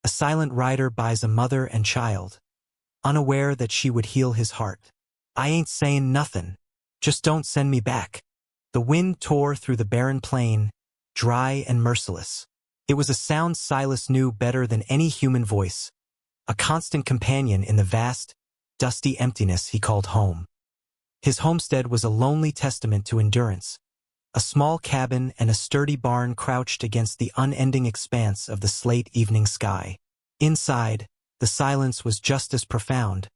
A silent rider buys a mother and child, unaware that she would heal his heart. I ain't saying nothin'. Just don't send me back. The wind tore through the barren plain, dry and merciless. It was a sound Silas knew better than any human voice, a constant companion in the vast, dusty emptiness he called home. His homestead was a lonely testament to endurance, a small cabin and a sturdy barn crouched against the unending expanse of the slate evening sky. Inside, the silence was just as profound,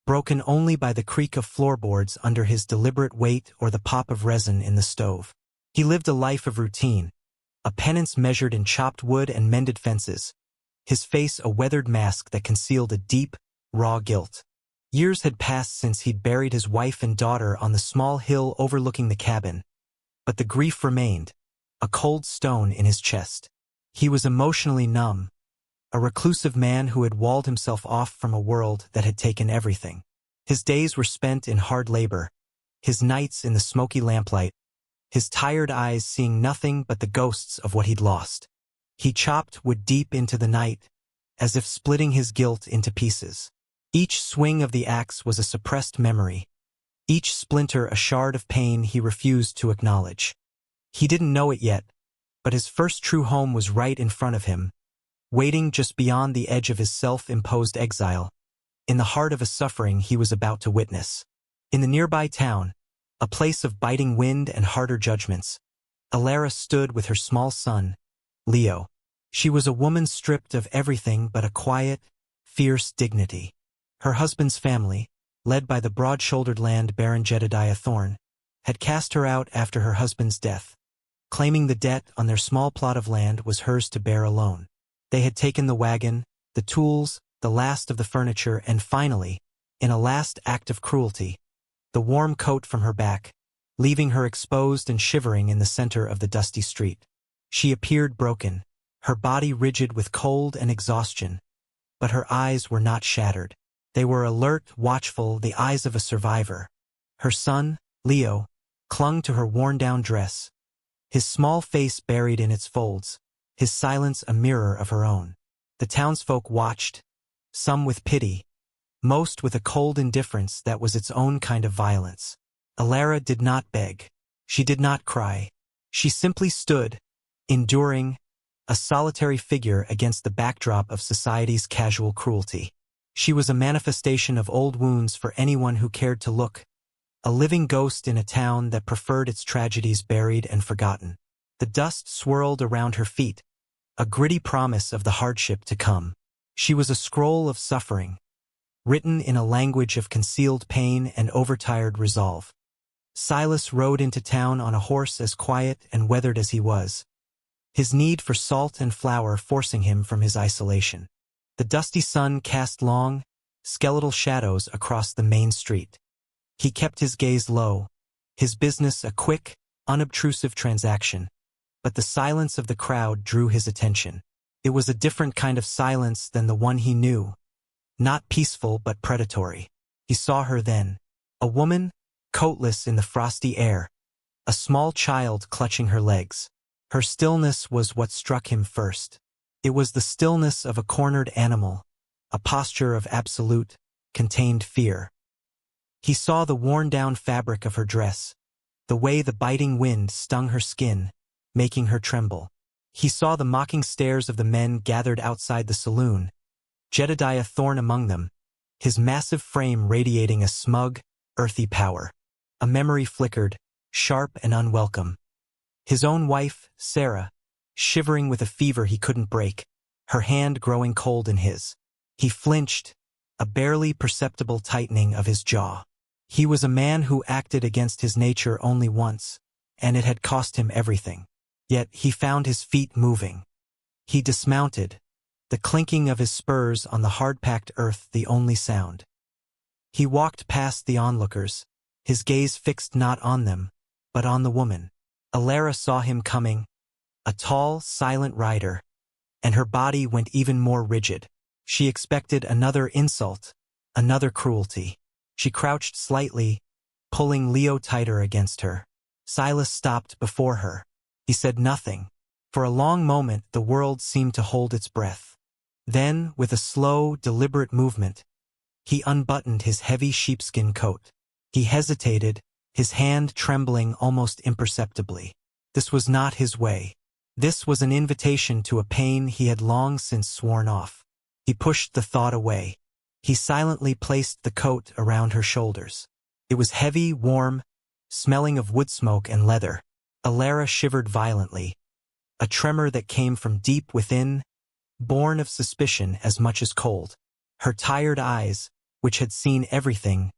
broken only by the creak of floorboards under his deliberate weight or the pop of resin in the stove. He lived a life of routine, a penance measured in chopped wood and mended fences, his face a weathered mask that concealed a deep, raw guilt. Years had passed since he'd buried his wife and daughter on the small hill overlooking the cabin, but the grief remained, a cold stone in his chest. He was emotionally numb, a reclusive man who had walled himself off from a world that had taken everything. His days were spent in hard labor, his nights in the smoky lamplight, his tired eyes seeing nothing but the ghosts of what he'd lost. He chopped wood deep into the night, as if splitting his guilt into pieces. Each swing of the axe was a suppressed memory, each splinter a shard of pain he refused to acknowledge. He didn't know it yet, but his first true home was right in front of him, waiting just beyond the edge of his self-imposed exile, in the heart of a suffering he was about to witness. In the nearby town, a place of biting wind and harder judgments, Alara stood with her small son, Leo. She was a woman stripped of everything but a quiet, fierce dignity. Her husband's family, led by the broad-shouldered land baron Jedediah Thorne, had cast her out after her husband's death, claiming the debt on their small plot of land was hers to bear alone. They had taken the wagon, the tools, the last of the furniture, and finally, in a last act of cruelty, the warm coat from her back, leaving her exposed and shivering in the center of the dusty street. She appeared broken, her body rigid with cold and exhaustion, but her eyes were not shattered. They were alert, watchful, the eyes of a survivor. Her son, Leo, clung to her worn-down dress, his small face buried in its folds, his silence a mirror of her own. The townsfolk watched, some with pity, most with a cold indifference that was its own kind of violence. Alara did not beg. She did not cry. She simply stood, enduring, a solitary figure against the backdrop of society's casual cruelty. She was a manifestation of old wounds for anyone who cared to look, a living ghost in a town that preferred its tragedies buried and forgotten. The dust swirled around her feet, a gritty promise of the hardship to come. She was a scroll of suffering, written in a language of concealed pain and overtired resolve. Silas rode into town on a horse as quiet and weathered as he was, his need for salt and flour forcing him from his isolation. The dusty sun cast long, skeletal shadows across the main street. He kept his gaze low, his business a quick, unobtrusive transaction, but the silence of the crowd drew his attention. It was a different kind of silence than the one he knew, not peaceful but predatory. He saw her then, a woman, coatless in the frosty air, a small child clutching her legs. Her stillness was what struck him first. It was the stillness of a cornered animal, a posture of absolute, contained fear. He saw the worn-down fabric of her dress, the way the biting wind stung her skin, making her tremble. He saw the mocking stares of the men gathered outside the saloon, Jedediah Thorne among them, his massive frame radiating a smug, earthy power. A memory flickered, sharp and unwelcome. His own wife, Sarah, shivering with a fever he couldn't break, her hand growing cold in his. He flinched, a barely perceptible tightening of his jaw. He was a man who acted against his nature only once, and it had cost him everything. Yet he found his feet moving. He dismounted, the clinking of his spurs on the hard-packed earth the only sound. He walked past the onlookers, his gaze fixed not on them, but on the woman. Alara saw him coming, a tall, silent rider, and her body went even more rigid. She expected another insult, another cruelty. She crouched slightly, pulling Leo tighter against her. Silas stopped before her. He said nothing. For a long moment the world seemed to hold its breath. Then, with a slow, deliberate movement, he unbuttoned his heavy sheepskin coat. He hesitated, his hand trembling almost imperceptibly. This was not his way. This was an invitation to a pain he had long since sworn off. He pushed the thought away. He silently placed the coat around her shoulders. It was heavy, warm, smelling of wood smoke and leather. Alara shivered violently, a tremor that came from deep within, born of suspicion as much as cold. Her tired eyes, which had seen everything,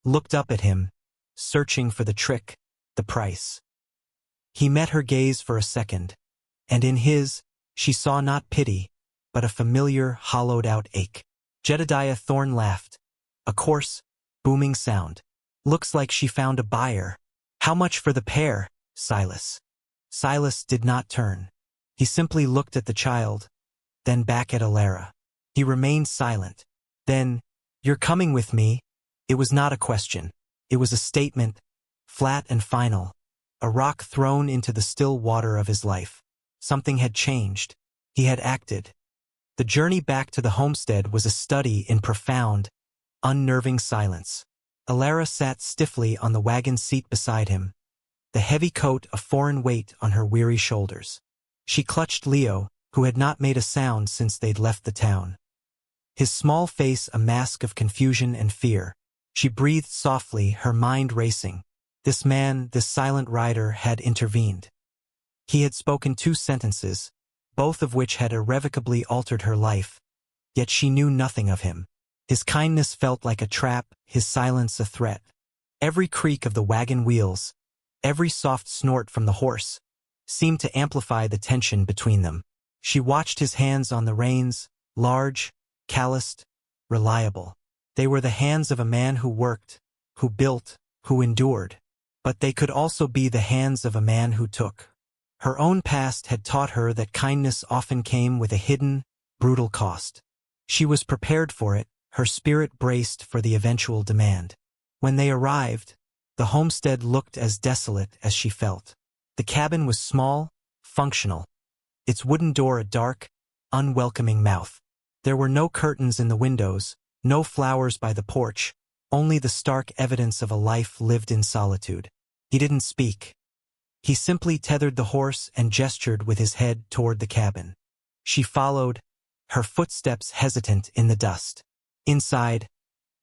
looked up at him, searching for the trick, the price. He met her gaze for a second, and in his, she saw not pity, but a familiar, hollowed-out ache. Jedediah Thorne laughed, a coarse, booming sound. Looks like she found a buyer. How much for the pair, Silas? Silas did not turn. He simply looked at the child, then back at Alara. He remained silent. Then, "You're coming with me." It was not a question. It was a statement, flat and final, a rock thrown into the still water of his life. Something had changed. He had acted. The journey back to the homestead was a study in profound, unnerving silence. Alara sat stiffly on the wagon seat beside him, the heavy coat a foreign weight on her weary shoulders. She clutched Leo, who had not made a sound since they'd left the town. His small face a mask of confusion and fear. She breathed softly, her mind racing. This man, this silent rider, had intervened. He had spoken 2 sentences, both of which had irrevocably altered her life, yet she knew nothing of him. His kindness felt like a trap, his silence a threat. Every creak of the wagon wheels, every soft snort from the horse, seemed to amplify the tension between them. She watched his hands on the reins, large, calloused, reliable. They were the hands of a man who worked, who built, who endured. But they could also be the hands of a man who took. Her own past had taught her that kindness often came with a hidden, brutal cost. She was prepared for it, her spirit braced for the eventual demand. When they arrived, the homestead looked as desolate as she felt. The cabin was small, functional, its wooden door a dark, unwelcoming mouth. There were no curtains in the windows, no flowers by the porch, only the stark evidence of a life lived in solitude. He didn't speak. He simply tethered the horse and gestured with his head toward the cabin. She followed, her footsteps hesitant in the dust. Inside,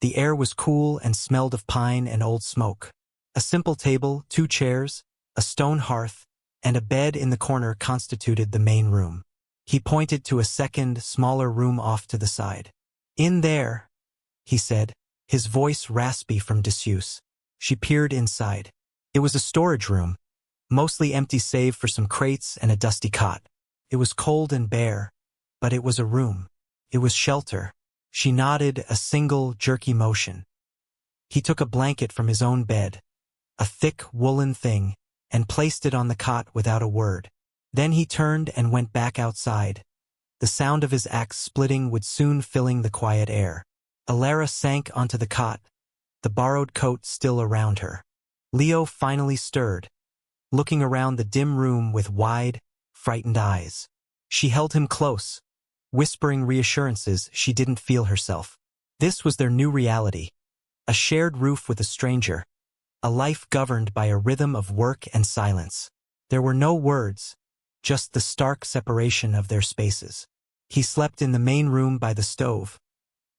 the air was cool and smelled of pine and old smoke. A simple table, 2 chairs, a stone hearth, and a bed in the corner constituted the main room. He pointed to a second, smaller room off to the side. "In there," he said, his voice raspy from disuse. She peered inside. It was a storage room, mostly empty save for some crates and a dusty cot. It was cold and bare, but it was a room. It was shelter. She nodded, a single, jerky motion. He took a blanket from his own bed, a thick, woolen thing, and placed it on the cot without a word. Then he turned and went back outside, the sound of his axe splitting wood soon filling the quiet air. Alara sank onto the cot, the borrowed coat still around her. Leo finally stirred, looking around the dim room with wide, frightened eyes. She held him close, whispering reassurances she didn't feel herself. This was their new reality, a shared roof with a stranger, a life governed by a rhythm of work and silence. There were no words, just the stark separation of their spaces. He slept in the main room by the stove.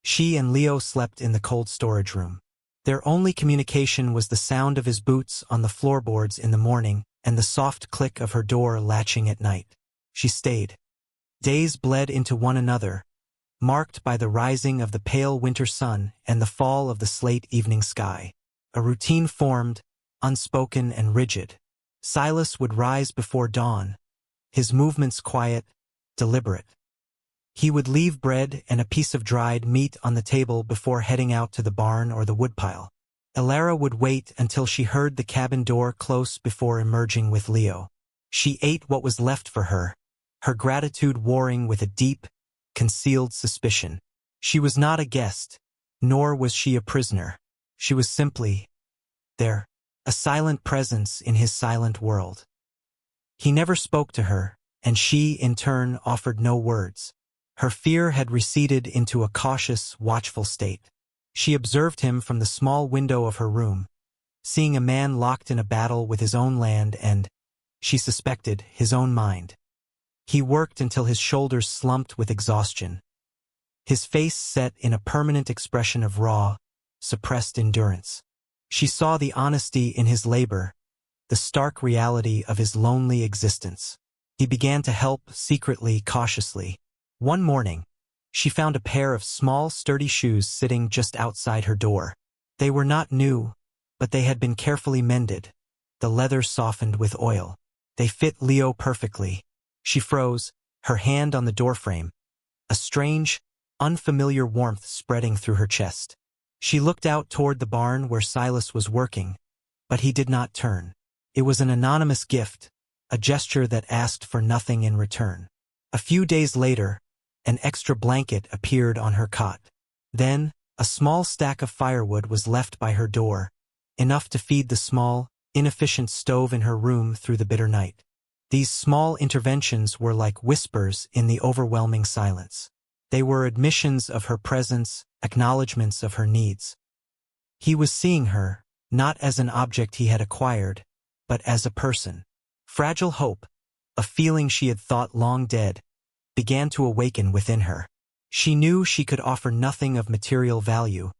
She and Leo slept in the cold storage room. Their only communication was the sound of his boots on the floorboards in the morning and the soft click of her door latching at night. She stayed. Days bled into one another, marked by the rising of the pale winter sun and the fall of the slate evening sky. A routine formed, unspoken and rigid. Silas would rise before dawn, his movements quiet, deliberate. He would leave bread and a piece of dried meat on the table before heading out to the barn or the woodpile. Alara would wait until she heard the cabin door close before emerging with Leo. She ate what was left for her, her gratitude warring with a deep, concealed suspicion. She was not a guest, nor was she a prisoner. She was simply there, a silent presence in his silent world. He never spoke to her, and she, in turn, offered no words. Her fear had receded into a cautious, watchful state. She observed him from the small window of her room, seeing a man locked in a battle with his own land and, she suspected, his own mind. He worked until his shoulders slumped with exhaustion, his face set in a permanent expression of raw, suppressed endurance. She saw the honesty in his labor, the stark reality of his lonely existence. He began to help secretly, cautiously. One morning, she found a pair of small, sturdy shoes sitting just outside her door. They were not new, but they had been carefully mended, the leather softened with oil. They fit Leo perfectly. She froze, her hand on the doorframe, a strange, unfamiliar warmth spreading through her chest. She looked out toward the barn where Silas was working, but he did not turn. It was an anonymous gift, a gesture that asked for nothing in return. A few days later, an extra blanket appeared on her cot. Then, a small stack of firewood was left by her door, enough to feed the small, inefficient stove in her room through the bitter night. These small interventions were like whispers in the overwhelming silence. They were admissions of her presence, acknowledgments of her needs. He was seeing her, not as an object he had acquired, but as a person. Fragile hope, a feeling she had thought long dead, began to awaken within her. She knew she could offer nothing of material value,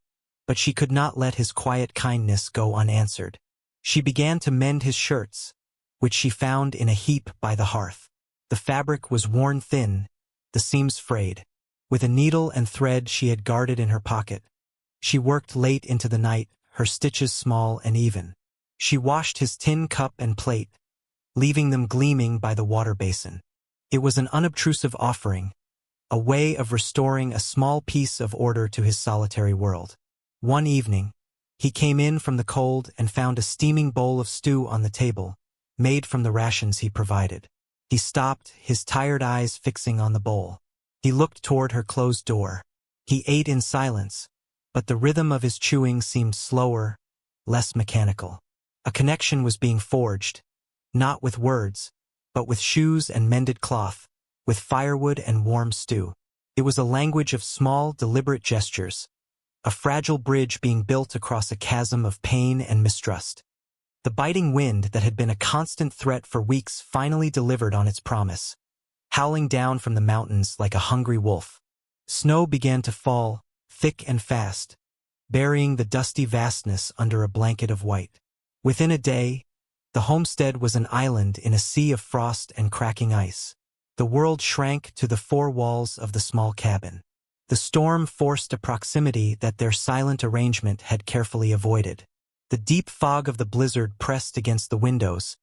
but she could not let his quiet kindness go unanswered. She began to mend his shirts, which she found in a heap by the hearth. The fabric was worn thin, the seams frayed. With a needle and thread she had guarded in her pocket, she worked late into the night, her stitches small and even. She washed his tin cup and plate, leaving them gleaming by the water basin. It was an unobtrusive offering, a way of restoring a small piece of order to his solitary world. One evening, he came in from the cold and found a steaming bowl of stew on the table, made from the rations he provided. He stopped, his tired eyes fixing on the bowl. He looked toward her closed door. He ate in silence, but the rhythm of his chewing seemed slower, less mechanical. A connection was being forged, not with words, but with shoes and mended cloth, with firewood and warm stew. It was a language of small, deliberate gestures, a fragile bridge being built across a chasm of pain and mistrust. The biting wind that had been a constant threat for weeks finally delivered on its promise, howling down from the mountains like a hungry wolf. Snow began to fall, thick and fast, burying the dusty vastness under a blanket of white. Within a day, the homestead was an island in a sea of frost and cracking ice. The world shrank to the four walls of the small cabin. The storm forced a proximity that their silent arrangement had carefully avoided. The deep fog of the blizzard pressed against the windows,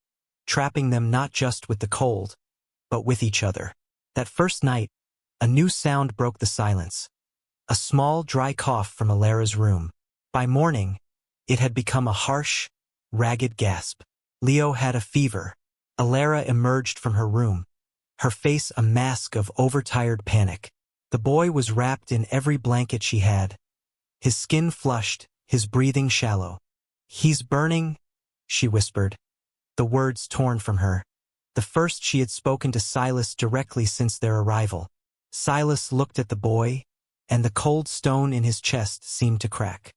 trapping them not just with the cold, but with each other. That first night, a new sound broke the silence. A small, dry cough from Alara's room. By morning, it had become a harsh, ragged gasp. Leo had a fever. Alara emerged from her room, her face a mask of overtired panic. The boy was wrapped in every blanket she had, his skin flushed, his breathing shallow. "He's burning," she whispered, the words torn from her, the first she had spoken to Silas directly since their arrival. Silas looked at the boy, and the cold stone in his chest seemed to crack.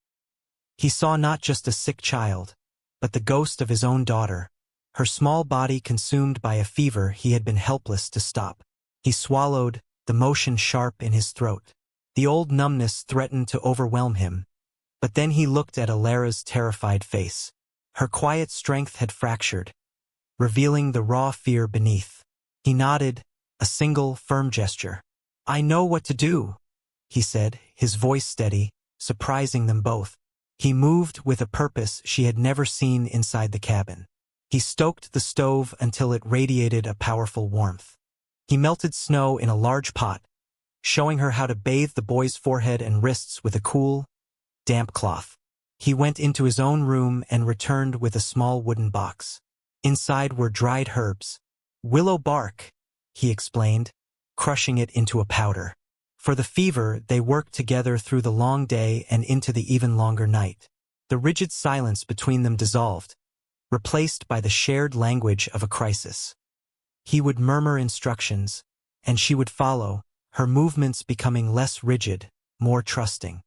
He saw not just a sick child, but the ghost of his own daughter, her small body consumed by a fever he had been helpless to stop. He swallowed, the motion sharp in his throat. The old numbness threatened to overwhelm him, but then he looked at Alara's terrified face. Her quiet strength had fractured, revealing the raw fear beneath. He nodded, a single, firm gesture. "I know what to do," he said, his voice steady, surprising them both. He moved with a purpose she had never seen inside the cabin. He stoked the stove until it radiated a powerful warmth. He melted snow in a large pot, showing her how to bathe the boy's forehead and wrists with a cool, damp cloth. He went into his own room and returned with a small wooden box. Inside were dried herbs. "Willow bark," he explained, crushing it into a powder. For the fever, they worked together through the long day and into the even longer night. The rigid silence between them dissolved, replaced by the shared language of a crisis. He would murmur instructions, and she would follow, her movements becoming less rigid, more trusting.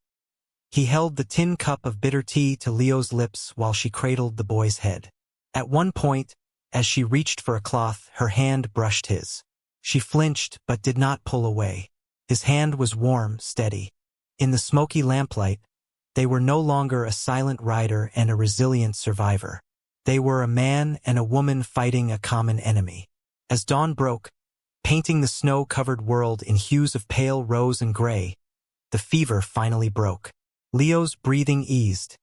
He held the tin cup of bitter tea to Leo's lips while she cradled the boy's head. At one point, as she reached for a cloth, her hand brushed his. She flinched but did not pull away. His hand was warm, steady. In the smoky lamplight, they were no longer a silent rider and a resilient survivor. They were a man and a woman fighting a common enemy. As dawn broke, painting the snow-covered world in hues of pale rose and gray, the fever finally broke. Leo's breathing eased,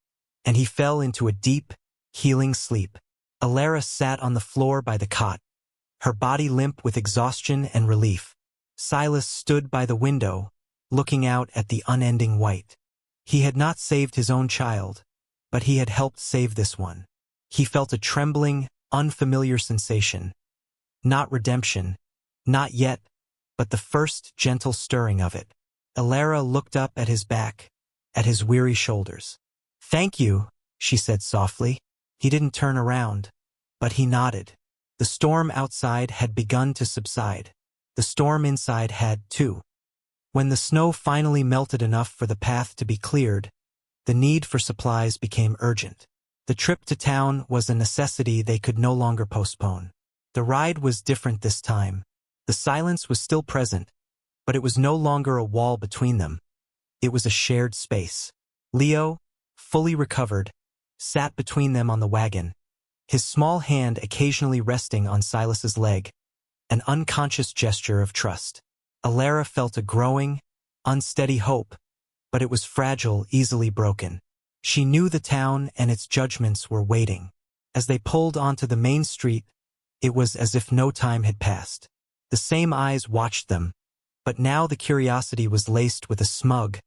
and he fell into a deep, healing sleep. Alara sat on the floor by the cot, her body limp with exhaustion and relief. Silas stood by the window, looking out at the unending white. He had not saved his own child, but he had helped save this one. He felt a trembling, unfamiliar sensation. Not redemption, not yet, but the first gentle stirring of it. Alara looked up at his back, at his weary shoulders. "Thank you," she said softly. He didn't turn around, but he nodded. The storm outside had begun to subside. The storm inside had, too. When the snow finally melted enough for the path to be cleared, the need for supplies became urgent. The trip to town was a necessity they could no longer postpone. The ride was different this time. The silence was still present, but it was no longer a wall between them. It was a shared space. Leo, fully recovered, sat between them on the wagon, his small hand occasionally resting on Silas's leg, an unconscious gesture of trust. Alara felt a growing, unsteady hope, but it was fragile, easily broken. She knew the town and its judgments were waiting. As they pulled onto the main street, it was as if no time had passed. The same eyes watched them, but now the curiosity was laced with a smug,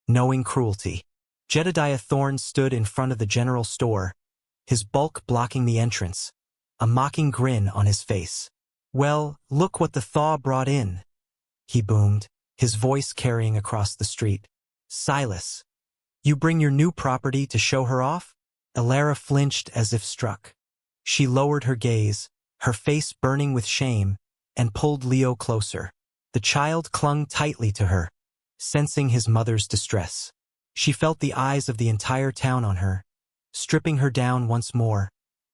knowing cruelty. Jedediah Thorne stood in front of the general store, his bulk blocking the entrance, a mocking grin on his face. "Well, look what the thaw brought in," he boomed, his voice carrying across the street. "Silas, you bring your new property to show her off?" Alara flinched as if struck. She lowered her gaze, her face burning with shame, and pulled Leo closer. The child clung tightly to her, sensing his mother's distress. She felt the eyes of the entire town on her, stripping her down once more,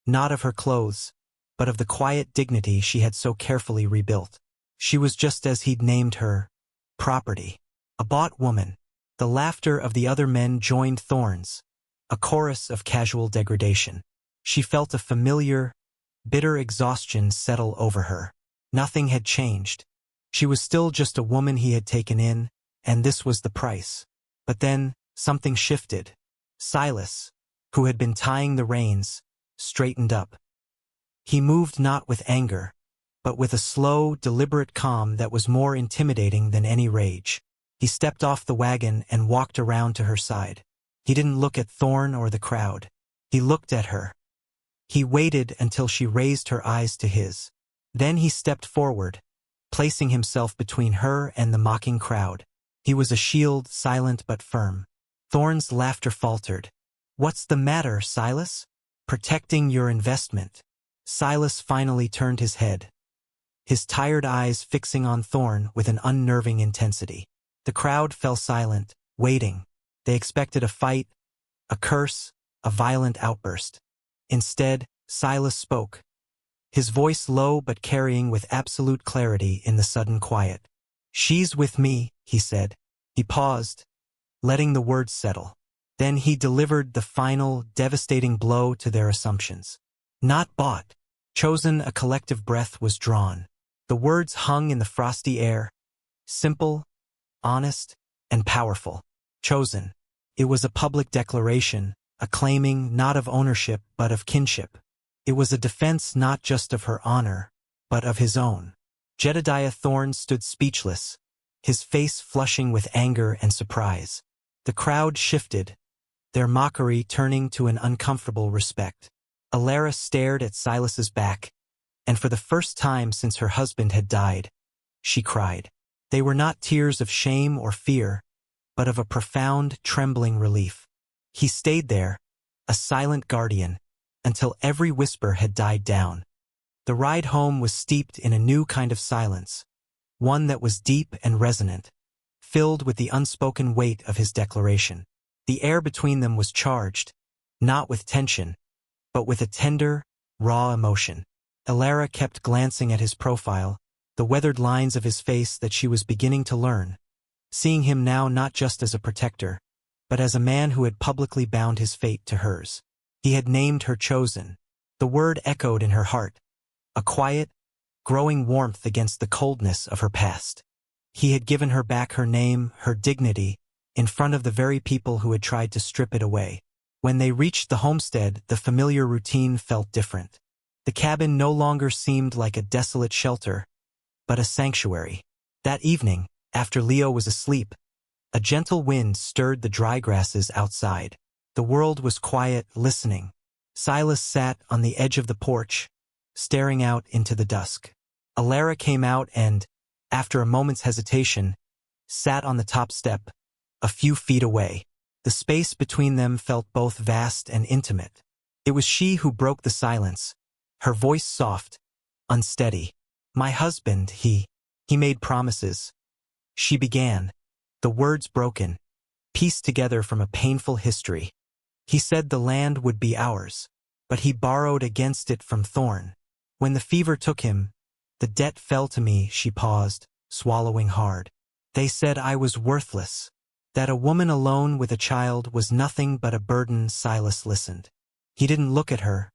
not of her clothes, but of the quiet dignity she had so carefully rebuilt. She was just as he'd named her, property. A bought woman. The laughter of the other men joined Thorne's, a chorus of casual degradation. She felt a familiar, bitter exhaustion settle over her. Nothing had changed. She was still just a woman he had taken in, and this was the price. But then, something shifted. Silas, who had been tying the reins, straightened up. He moved not with anger, but with a slow, deliberate calm that was more intimidating than any rage. He stepped off the wagon and walked around to her side. He didn't look at Thorne or the crowd. He looked at her. He waited until she raised her eyes to his. Then he stepped forward, placing himself between her and the mocking crowd. He was a shield, silent but firm. Thorne's laughter faltered. "What's the matter, Silas?" "Protecting your investment." Silas finally turned his head, his tired eyes fixing on Thorne with an unnerving intensity. The crowd fell silent, waiting. They expected a fight, a curse, a violent outburst. Instead, Silas spoke, his voice low but carrying with absolute clarity in the sudden quiet. "She's with me," he said. He paused, letting the words settle. Then he delivered the final, devastating blow to their assumptions. "Not bought." Chosen, a collective breath was drawn. The words hung in the frosty air, simple, honest, and powerful. Chosen. It was a public declaration, a claiming not of ownership but of kinship. It was a defense not just of her honor, but of his own. Jedediah Thorne stood speechless, his face flushing with anger and surprise. The crowd shifted, their mockery turning to an uncomfortable respect. Alara stared at Silas's back, and for the first time since her husband had died, she cried. They were not tears of shame or fear, but of a profound, trembling relief. He stayed there, a silent guardian, until every whisper had died down. The ride home was steeped in a new kind of silence, one that was deep and resonant, filled with the unspoken weight of his declaration. The air between them was charged, not with tension, but with a tender, raw emotion. Elara kept glancing at his profile, the weathered lines of his face that she was beginning to learn, seeing him now not just as a protector, but as a man who had publicly bound his fate to hers. He had named her chosen. The word echoed in her heart, a quiet, growing warmth against the coldness of her past. He had given her back her name, her dignity, in front of the very people who had tried to strip it away. When they reached the homestead, the familiar routine felt different. The cabin no longer seemed like a desolate shelter, but a sanctuary. That evening, after Leo was asleep, a gentle wind stirred the dry grasses outside. The world was quiet, listening. Silas sat on the edge of the porch, staring out into the dusk. Elara came out and, after a moment's hesitation, sat on the top step, a few feet away. The space between them felt both vast and intimate. It was she who broke the silence, her voice soft, unsteady. "My husband, he made promises." She began, the words broken, pieced together from a painful history. "He said the land would be ours, but he borrowed against it from Thorn. When the fever took him, the debt fell to me." She paused, swallowing hard. "They said I was worthless, that a woman alone with a child was nothing but a burden." Silas listened. He didn't look at her,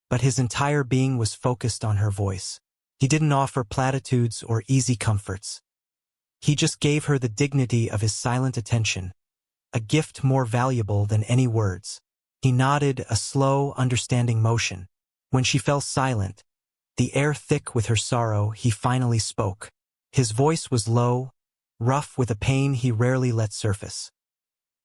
but his entire being was focused on her voice. He didn't offer platitudes or easy comforts. He just gave her the dignity of his silent attention, a gift more valuable than any words. He nodded, a slow, understanding motion. When she fell silent, the air thick with her sorrow, he finally spoke. His voice was low, rough with a pain he rarely let surface.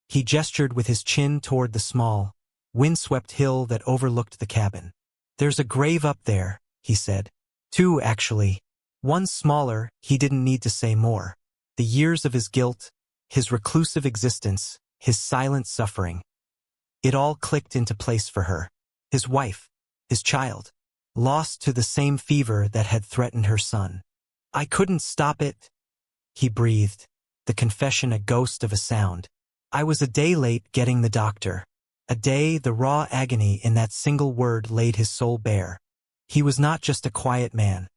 He gestured with his chin toward the small, windswept hill that overlooked the cabin. "There's a grave up there," he said. "Two, actually. One smaller." He didn't need to say more. The years of his guilt, his reclusive existence, his silent suffering. It all clicked into place for her. His wife, his child, lost to the same fever that had threatened her son. "I couldn't stop it," he breathed, the confession a ghost of a sound. "I was a day late getting the doctor." A day, the raw agony in that single word laid his soul bare. He was not just a quiet man.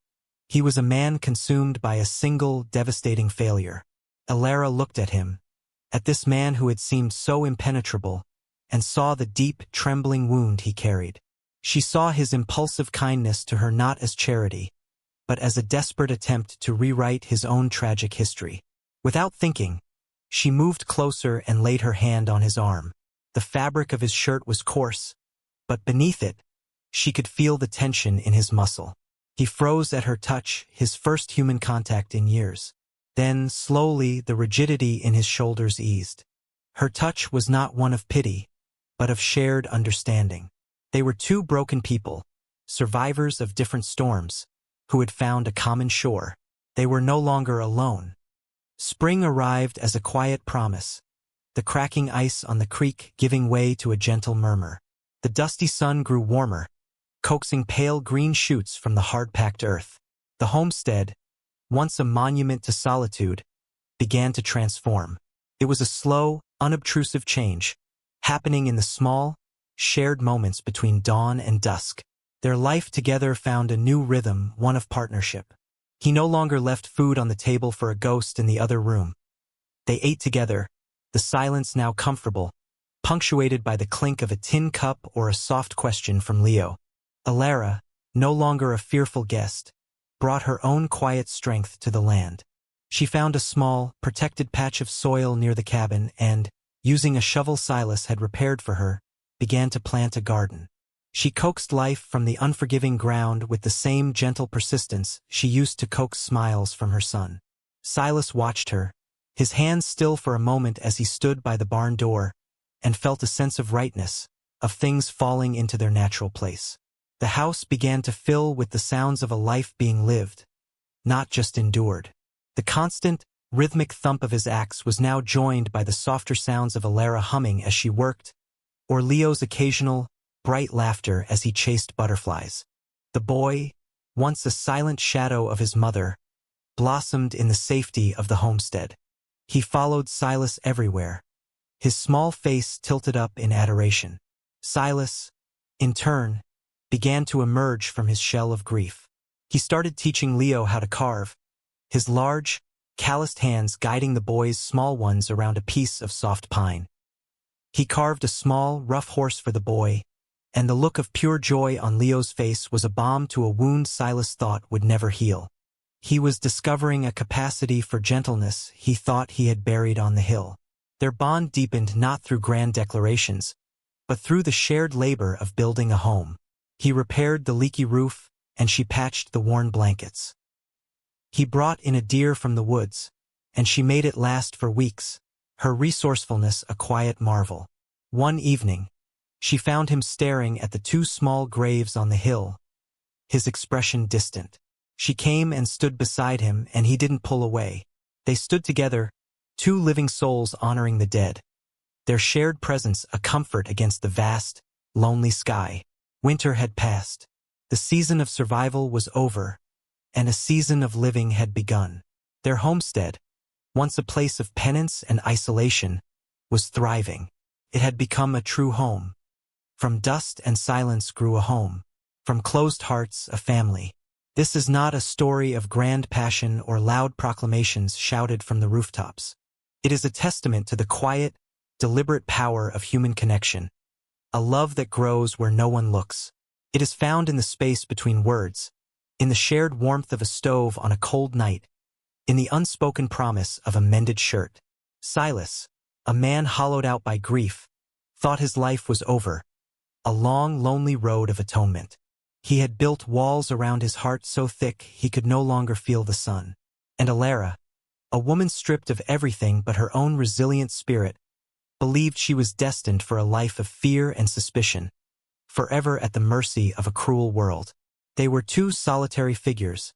He was a man consumed by a single, devastating failure. Elara looked at him, at this man who had seemed so impenetrable, and saw the deep, trembling wound he carried. She saw his impulsive kindness to her not as charity, but as a desperate attempt to rewrite his own tragic history. Without thinking, she moved closer and laid her hand on his arm. The fabric of his shirt was coarse, but beneath it, she could feel the tension in his muscle. He froze at her touch, his first human contact in years. Then, slowly, the rigidity in his shoulders eased. Her touch was not one of pity, but of shared understanding. They were two broken people, survivors of different storms, who had found a common shore. They were no longer alone. Spring arrived as a quiet promise, the cracking ice on the creek giving way to a gentle murmur. The dusty sun grew warmer, coaxing pale green shoots from the hard-packed earth. The homestead, once a monument to solitude, began to transform. It was a slow, unobtrusive change, happening in the small, shared moments between dawn and dusk. Their life together found a new rhythm, one of partnership. He no longer left food on the table for a ghost in the other room. They ate together, the silence now comfortable, punctuated by the clink of a tin cup or a soft question from Leo. Elara, no longer a fearful guest, brought her own quiet strength to the land. She found a small, protected patch of soil near the cabin and, using a shovel Silas had repaired for her, began to plant a garden. She coaxed life from the unforgiving ground with the same gentle persistence she used to coax smiles from her son. Silas watched her, his hands still for a moment as he stood by the barn door, and felt a sense of rightness, of things falling into their natural place. The house began to fill with the sounds of a life being lived, not just endured. The constant, rhythmic thump of his axe was now joined by the softer sounds of Elara humming as she worked, or Leo's occasional, bright laughter as he chased butterflies. The boy, once a silent shadow of his mother, blossomed in the safety of the homestead. He followed Silas everywhere, his small face tilted up in adoration. Silas, in turn, began to emerge from his shell of grief. He started teaching Leo how to carve, his large, calloused hands guiding the boy's small ones around a piece of soft pine. He carved a small, rough horse for the boy, and the look of pure joy on Leo's face was a balm to a wound Silas thought would never heal. He was discovering a capacity for gentleness he thought he had buried on the hill. Their bond deepened not through grand declarations, but through the shared labor of building a home. He repaired the leaky roof, and she patched the worn blankets. He brought in a deer from the woods, and she made it last for weeks, her resourcefulness a quiet marvel. One evening, she found him staring at the two small graves on the hill, his expression distant. She came and stood beside him, and he didn't pull away. They stood together, two living souls honoring the dead, their shared presence a comfort against the vast, lonely sky. Winter had passed. The season of survival was over, and a season of living had begun. Their homestead, once a place of penance and isolation, was thriving. It had become a true home. From dust and silence grew a home. From closed hearts, a family. This is not a story of grand passion or loud proclamations shouted from the rooftops. It is a testament to the quiet, deliberate power of human connection, a love that grows where no one looks. It is found in the space between words, in the shared warmth of a stove on a cold night, in the unspoken promise of a mended shirt. Silas, a man hollowed out by grief, thought his life was over, a long, lonely road of atonement. He had built walls around his heart so thick he could no longer feel the sun. And Alara, a woman stripped of everything but her own resilient spirit, believed she was destined for a life of fear and suspicion, forever at the mercy of a cruel world. They were two solitary figures,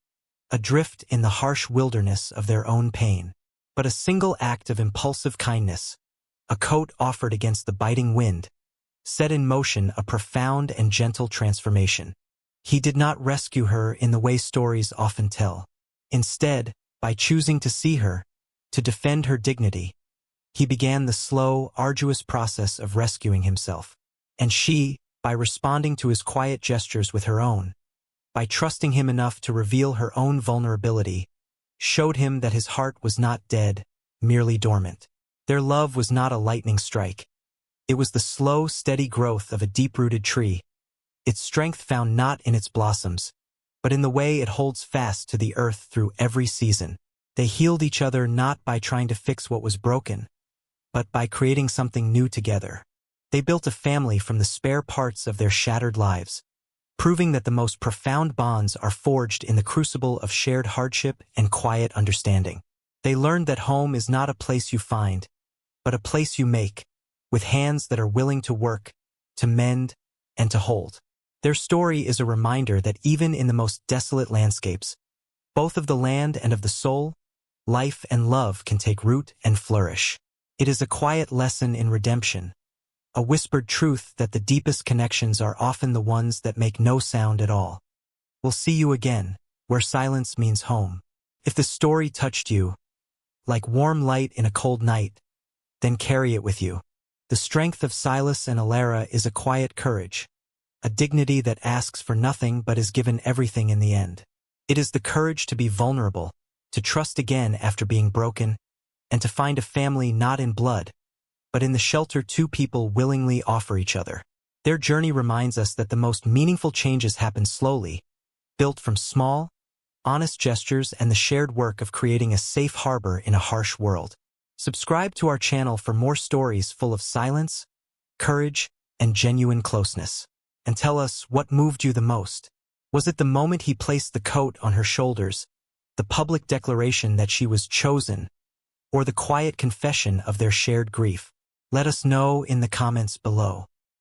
adrift in the harsh wilderness of their own pain. But a single act of impulsive kindness, a coat offered against the biting wind, set in motion a profound and gentle transformation. He did not rescue her in the way stories often tell. Instead, by choosing to see her, to defend her dignity, he began the slow, arduous process of rescuing himself. And she, by responding to his quiet gestures with her own, by trusting him enough to reveal her own vulnerability, showed him that his heart was not dead, merely dormant. Their love was not a lightning strike. It was the slow, steady growth of a deep-rooted tree, its strength found not in its blossoms, but in the way it holds fast to the earth through every season. They healed each other not by trying to fix what was broken, but by creating something new together. They built a family from the spare parts of their shattered lives, proving that the most profound bonds are forged in the crucible of shared hardship and quiet understanding. They learned that home is not a place you find, but a place you make, with hands that are willing to work, to mend, and to hold. Their story is a reminder that even in the most desolate landscapes, both of the land and of the soul, life and love can take root and flourish. It is a quiet lesson in redemption, a whispered truth that the deepest connections are often the ones that make no sound at all. We'll see you again, where silence means home. If the story touched you, like warm light in a cold night, then carry it with you. The strength of Silas and Alara is a quiet courage, a dignity that asks for nothing but is given everything in the end. It is the courage to be vulnerable, to trust again after being broken, and to find a family not in blood, but in the shelter two people willingly offer each other. Their journey reminds us that the most meaningful changes happen slowly, built from small, honest gestures and the shared work of creating a safe harbor in a harsh world. Subscribe to our channel for more stories full of silence, courage, and genuine closeness. And tell us what moved you the most. Was it the moment he placed the coat on her shoulders, the public declaration that she was chosen, or the quiet confession of their shared grief? Let us know in the comments below.